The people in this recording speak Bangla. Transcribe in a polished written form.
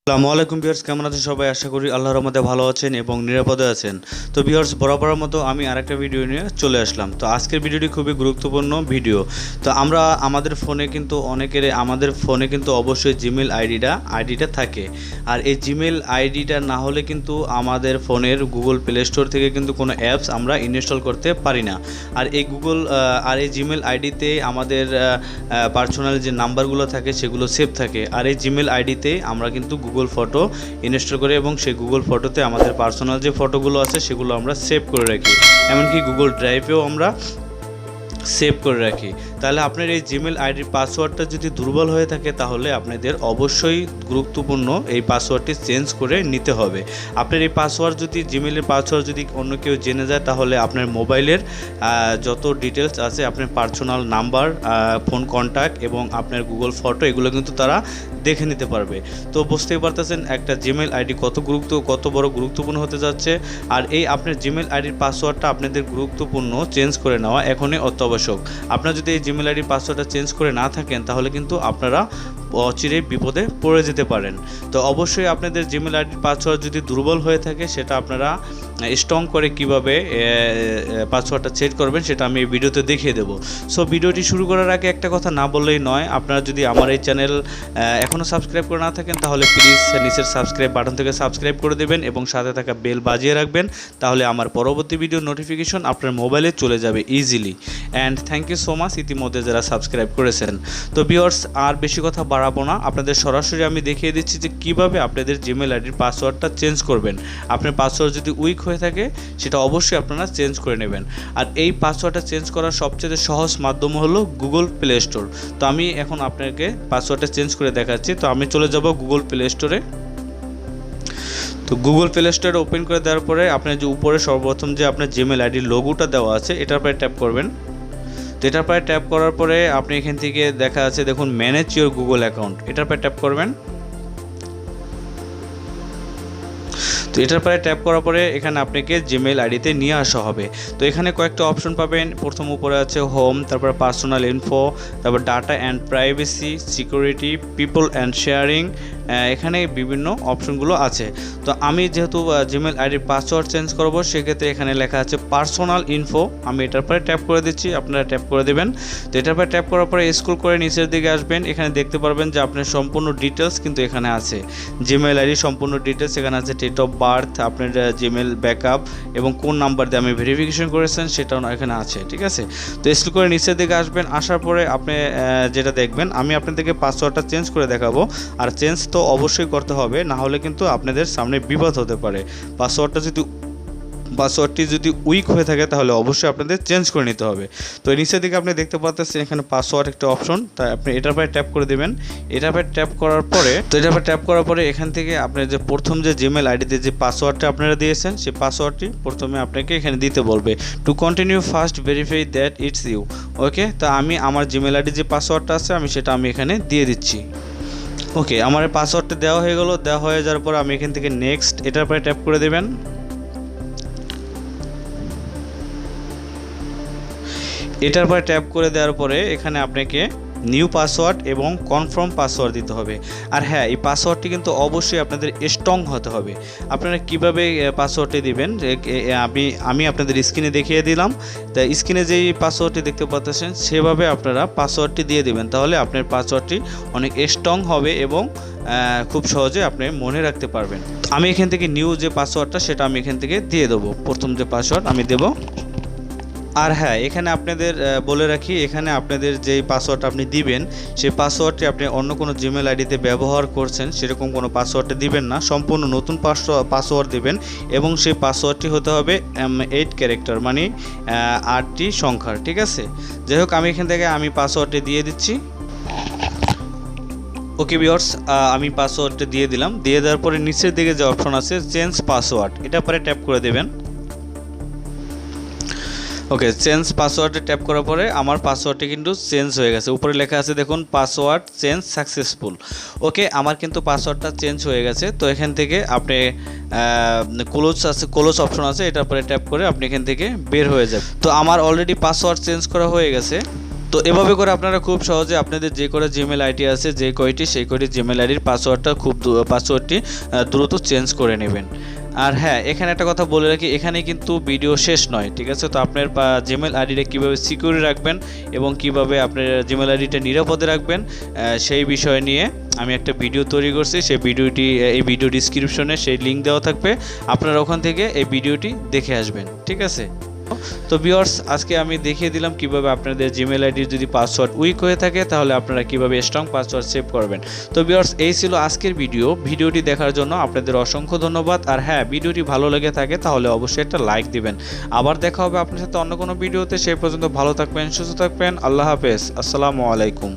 আসসালামু আলাইকুম ভিউয়ার্স, কেমন আছেন সবাই? আশা করি আল্লাহর রহমতে ভালো আছেন এবং নিরাপদে আছেন। তো ভিউয়ার্স, বরাবরের মতো আমি আরেকটা ভিডিও নিয়ে চলে আসলাম। তো আজকের ভিডিওটি খুবই গুরুত্বপূর্ণ ভিডিও। তো আমরা আমাদের ফোনে কিন্তু অবশ্যই জিমেল আইডিটা থাকে। আর এই জিমেল আইডিটা না হলে কিন্তু আমাদের ফোনের গুগল প্লে স্টোর থেকে কিন্তু কোনো অ্যাপস আমরা ইনস্টল করতে পারি না। আর এই জিমেল আইডিতে আমাদের পার্সোনাল যে নাম্বারগুলো থাকে সেগুলো সেভ থাকে। আর এই জিমেল আইডিতে আমরা কিন্তু গুগল ফটো ইনস্টল করি এবং সেই গুগল ফটোতে আমাদের পার্সোনাল যে ফটোগুলো আছে সেগুলো আমরা সেভ করে রাখি। এমনকি গুগল ড্রাইভেও আমরা সেভ করে রাখি। তাহলে আপনার এই জিমেল আইডির পাসওয়ার্ডটা যদি দুর্বল হয়ে থাকে তাহলে আপনাদের অবশ্যই গুরুত্বপূর্ণ এই পাসওয়ার্ডটি চেঞ্জ করে নিতে হবে। আপনার এই পাসওয়ার্ড যদি জিমেলের পাসওয়ার্ড যদি অন্য কেউ জেনে যায় তাহলে আপনার মোবাইলের যত ডিটেলস আছে, আপনার পার্সোনাল নাম্বার, ফোন কন্ট্যাক্ট এবং আপনার গুগল ফটো, এগুলো কিন্তু তারা দেখে নিতে পারবে। তো বুঝতেই পারতেছেন একটা জিমেল আইডি কত বড় গুরুত্বপূর্ণ হতে যাচ্ছে। আর এই আপনার জিমেল আইডির পাসওয়ার্ডটা আপনাদের গুরুত্বপূর্ণ চেঞ্জ করে নেওয়া এখনই অত্যাবশ্যক। আপনারা যদি এই জিমেল আইডির পাসওয়ার্ডটা চেঞ্জ করে না থাকেন তাহলে কিন্তু আপনারা অচিরেই বিপদে পড়ে যেতে পারেন। তো অবশ্যই আপনাদের জিমেল আইডির পাসওয়ার্ড যদি দুর্বল হয়ে থাকে সেটা আপনারা স্ট্রং করে কিভাবে পাসওয়ার্ডটা সেট করবেন সেটা আমি এই ভিডিওতে দেখিয়ে দেবো। সো ভিডিওটি শুরু করার আগে একটা কথা না বললেই নয়, আপনারা যদি আমার এই চ্যানেল এখনও সাবস্ক্রাইব করে না থাকেন তাহলে প্লিজ নিচের সাবস্ক্রাইব বাটন থেকে সাবস্ক্রাইব করে দেবেন এবং সাথে থাকা বেল বাজিয়ে রাখবেন। তাহলে আমার পরবর্তী ভিডিও নোটিফিকেশন আপনার মোবাইলে চলে যাবে easily. And thank you so much ইতিমধ্যে যারা সাবস্ক্রাইব করেছেন। তো ভিউয়ার্স, আর বেশি কথা বাড়াবো না, আপনাদের সরাসরি আমি দেখিয়ে দিচ্ছি যে কীভাবে আপনাদের জিমেল আইডির পাসওয়ার্ডটা চেঞ্জ করবেন। আপনার পাসওয়ার্ড যদি উইক হয়ে থাকে সেটা অবশ্যই আপনারা চেঞ্জ করে নেবেন। আর এই পাসওয়ার্ডটা চেঞ্জ করার সবচেয়ে সহজ মাধ্যম হলো গুগল প্লে স্টোর। তো আমি এখন আপনাকে পাসওয়ার্ডটা চেঞ্জ করে দেখাচ্ছি। তো আমি চলে যাব গুগল প্লে স্টোরে। তো গুগল প্লে স্টোরে ওপেন করে দেওয়ার পরে আপনার যে উপরে সর্বপ্রথম যে আপনার জিমেল আইডির লোগোটা দেওয়া আছে এটার পরে ট্যাপ করবেন। তো এটার পরে ট্যাপ করার পরে আপনি এখান থেকে দেখা আছে দেখুন ম্যানেজ ইউর গুগল অ্যাকাউন্ট, এটার পরে ট্যাপ করবেন। তো এটার পরে ট্যাপ করার পরে এখানে আপনাকে জিমেল আইডিতে নিয়ে আসা হবে। তো এখানে কয়েকটা অপশন পাবেন। প্রথম উপরে আছে হোম, তারপর পার্সোনাল ইনফো, তারপর data and privacy, security, people and sharing, এখানে বিভিন্ন অপশনগুলো আছে। তো আমি যেহেতু জিমেল আইডির পাসওয়ার্ড চেঞ্জ করব সেক্ষেত্রে এখানে লেখা আছে পার্সোনাল ইনফো, আমি এটার পরে ট্যাপ করে দিচ্ছি, আপনারা ট্যাপ করে দেবেন। তো এটার পরে ট্যাপ করার পরে স্ক্রল করে নিচের দিকে আসবেন। এখানে দেখতে পারবেন যে আপনার সম্পূর্ণ ডিটেলস কিন্তু এখানে আছে। জিমেল আইডির সম্পূর্ণ ডিটেলস এখানে আছে, ডেট অফ বার্থ, আপনার জিমেল ব্যাকআপ এবং কোন নাম্বার দিয়ে আমি ভেরিফিকেশন করেছেন সেটাও এখানে আছে, ঠিক আছে। তো স্ক্রল করে নিচের দিকে আসবেন, আসার পরে আপনি যেটা দেখবেন, আমি আপনাদেরকে পাসওয়ার্ডটা চেঞ্জ করে দেখাবো। আর চেঞ্জ তো অবশ্যই করতে হবে, না হলে কিন্তু আপনাদের সামনে বিপদ হতে পারে। পাসওয়ার্ডটি যদি উইক হয়ে থাকে তাহলে অবশ্যই আপনাদের চেঞ্জ করে নিতে হবে। তো নিচের দিকে আপনি দেখতে পাচ্ছেন এখানে পাসওয়ার্ড একটা অপশন, তাই আপনি এটার পরে ট্যাপ করে দেবেন। এটার পরে ট্যাপ করার পরে এখান থেকে আপনার যে প্রথম যে জিমেল আইডিতে যে পাসওয়ার্ডটা আপনারা দিয়েছেন সেই পাসওয়ার্ডটি প্রথমে আপনাকে এখানে দিতে বলবে। To continue first verify that it's you. Okay, তো আমি আমার জিমেল আইডি যে পাসওয়ার্ডটা আছে সেটা আমি এখানে দিয়ে দিচ্ছি। ওকে, আমার পাসওয়ার্ডটা দেওয়া হয়ে গেল। দেওয়া হয়ে যাওয়ার পর আমি এখান থেকে নেক্সট এটার পরে ট্যাপ করে দেবেন। এটার পরে ট্যাপ করে দেওয়ার পরে এখানে আপনাকে নিউ পাসওয়ার্ড এবং কনফার্ম পাসওয়ার্ড দিতে হবে। আর হ্যাঁ, এই পাসওয়ার্ডটি কিন্তু অবশ্যই আপনাদের স্ট্রং হতে হবে। আপনারা কিভাবে পাসওয়ার্ডটি দিবেন আমি আপনাদের স্ক্রিনে দেখিয়ে দিলাম। তাই স্ক্রিনে যেই পাসওয়ার্ডটি দেখতে পাচ্ছেন সেভাবে আপনারা পাসওয়ার্ডটি দিয়ে দিবেন, তাহলে আপনার পাসওয়ার্ডটি অনেক স্ট্রং হবে এবং খুব সহজে আপনি মনে রাখতে পারবেন। আমি এখান থেকে নিউ যে পাসওয়ার্ডটা সেটা আমি এখান থেকে দিয়ে দেবো। প্রথম যে পাসওয়ার্ড আমি দেবো। আর হ্যাঁ, এখানে আপনাদের বলে রাখি, এখানে আপনাদের যেই পাসওয়ার্ডটা আপনি দিবেন সেই পাসওয়ার্ডটি আপনি অন্য কোনো জিমেল আইডিতে ব্যবহার করছেন সেরকম কোনো পাসওয়ার্ডটা দিবেন না, সম্পূর্ণ নতুন পাসওয়ার্ড দিবেন এবং সেই পাসওয়ার্ডটি হতে হবে 8 ক্যারেক্টার, মানে 8টি সংখ্যার, ঠিক আছে। যাই হোক, আমি এখান থেকে পাসওয়ার্ডটি দিয়ে দিচ্ছি। ওকে ভিউয়ার্স, আমি পাসওয়ার্ডটা দিয়ে দিলাম। দিয়ে দেওয়ার পরে নিচের দিকে যে অপশন আছে চেঞ্জ পাসওয়ার্ড, এটা পরে ট্যাপ করে দেবেন। ওকে, চেঞ্জ পাসওয়ার্ডে ট্যাপ করার পরে আমার পাসওয়ার্ডটি কিন্তু চেঞ্জ হয়ে গেছে। উপরে লেখা আছে দেখুন পাসওয়ার্ড চেঞ্জ সাকসেসফুল। ওকে, আমার কিন্তু পাসওয়ার্ডটা চেঞ্জ হয়ে গেছে। তো এখান থেকে আপনি ক্লোজ অপশন আছে, এটার পরে ট্যাপ করে আপনি এখান থেকে বের হয়ে যাবেন। তো আমার অলরেডি পাসওয়ার্ড চেঞ্জ করা হয়ে গেছে। তো এভাবে করে আপনারা খুব সহজে আপনাদের যে কটা জিমেল আইডি আছে যে কয়টি সেই কয়টি জিমেল আইডির পাসওয়ার্ডটি দ্রুত চেঞ্জ করে নেবেন। আর হ্যাঁ, এখানে একটা কথা বলে রাখি, এখানে কিন্তু ভিডিও শেষ নয়, ঠিক আছে? তো আপনার জিমেল আইডিটা কীভাবে সিকিউর রাখবেন এবং কিভাবে আপনার জিমেল আইডিটা নিরাপদে রাখবেন সেই বিষয় নিয়ে আমি একটা ভিডিও তৈরি করছি। সেই ভিডিওটি এই ভিডিও ডিসক্রিপশনে সেই লিঙ্ক দেওয়া থাকবে, আপনারা ওখান থেকে এই ভিডিওটি দেখে আসবেন, ঠিক আছে? তো ভিউয়ার্স, আজকে আমি দেখিয়ে দিলাম কিভাবে আপনাদের জিমেল আইডির যদি পাসওয়ার্ড উইক হয়ে থাকে তাহলে আপনারা কিভাবে স্ট্রং পাসওয়ার্ড সেভ করবেন। তো ভিউয়ার্স, এই ছিল আজকের ভিডিওটি দেখার জন্য আপনাদের অসংখ্য ধন্যবাদ। আর হ্যাঁ, ভিডিওটি ভালো লেগে থাকে তাহলে অবশ্যই একটা লাইক দিবেন। আবার দেখা হবে আপনার সাথে অন্য কোনো ভিডিওতে। সেই পর্যন্ত ভালো থাকবেন, সুস্থ থাকবেন। আল্লাহ হাফেজ, আসসালামু আলাইকুম।